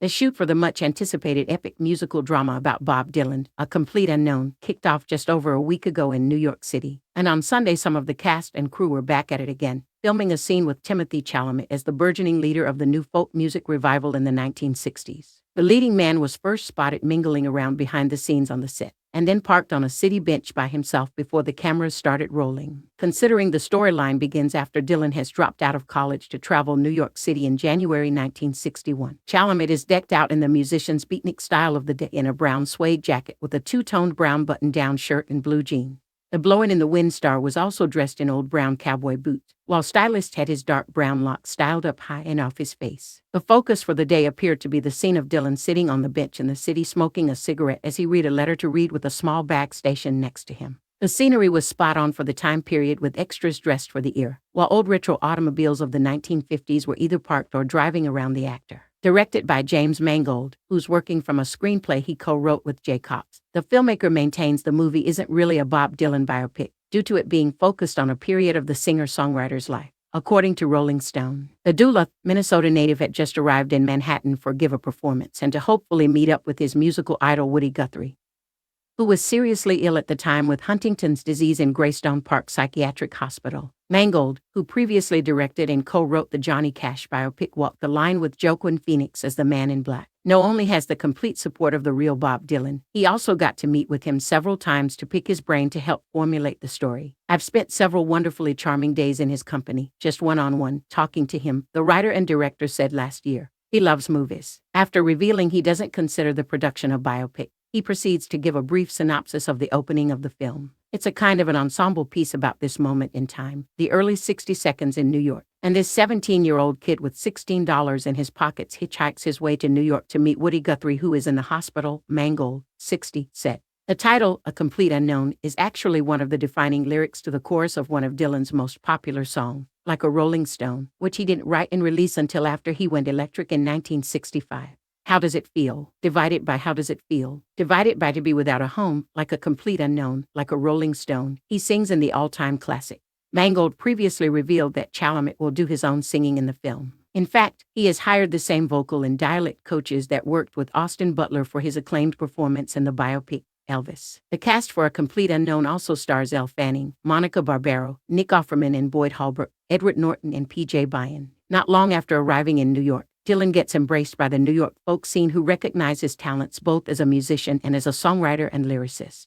The shoot for the much-anticipated epic musical drama about Bob Dylan, A Complete Unknown, kicked off just over a week ago in New York City. And on Sunday, some of the cast and crew were back at it again, filming a scene with Timothee Chalamet as the burgeoning leader of the new folk music revival in the 1960s. The leading man was first spotted mingling around behind the scenes on the set, and then parked on a city bench by himself before the cameras started rolling. Considering the storyline begins after Dylan has dropped out of college to travel New York City in January 1961. Chalamet is decked out in the musician's beatnik style of the day in a brown suede jacket with a two-toned brown button-down shirt and blue jeans. The blowin'-in-the-wind star was also dressed in old brown cowboy boots, while stylist had his dark brown locks styled up high and off his face. The focus for the day appeared to be the scene of Dylan sitting on the bench in the city smoking a cigarette as he read a letter to read with a small bag stationed next to him. The scenery was spot on for the time period with extras dressed for the era, while old retro automobiles of the 1950s were either parked or driving around the actor. Directed by James Mangold, who's working from a screenplay he co-wrote with Jay Cox, the filmmaker maintains the movie isn't really a Bob Dylan biopic, due to it being focused on a period of the singer-songwriter's life. According to Rolling Stone, the Duluth, Minnesota native had just arrived in Manhattan for give a performance and to hopefully meet up with his musical idol Woody Guthrie, who was seriously ill at the time with Huntington's disease in Greystone Park Psychiatric Hospital. Mangold, who previously directed and co-wrote the Johnny Cash biopic Walk the Line with Joaquin Phoenix as the Man in Black, not only has the complete support of the real Bob Dylan, he also got to meet with him several times to pick his brain to help formulate the story. I've spent several wonderfully charming days in his company, just one-on-one, talking to him, the writer and director said last year. He loves movies. After revealing he doesn't consider the production a biopic, he proceeds to give a brief synopsis of the opening of the film. It's a kind of an ensemble piece about this moment in time, the early 60 seconds in New York. And this 17-year-old kid with $16 in his pockets hitchhikes his way to New York to meet Woody Guthrie, who is in the hospital, Mangold, 60, said. The title, A Complete Unknown, is actually one of the defining lyrics to the chorus of one of Dylan's most popular songs, Like a Rolling Stone, which he didn't write and release until after he went electric in 1965. How does it feel? Divided by how does it feel? Divided by to be without a home, like a complete unknown, like a rolling stone, he sings in the all-time classic. Mangold previously revealed that Chalamet will do his own singing in the film. In fact, he has hired the same vocal and dialect coaches that worked with Austin Butler for his acclaimed performance in the biopic, Elvis. The cast for A Complete Unknown also stars Elle Fanning, Monica Barbaro, Nick Offerman and Boyd Holbrook, Edward Norton and P.J. Byron. Not long after arriving in New York, Dylan gets embraced by the New York folk scene, who recognize his talents both as a musician and as a songwriter and lyricist.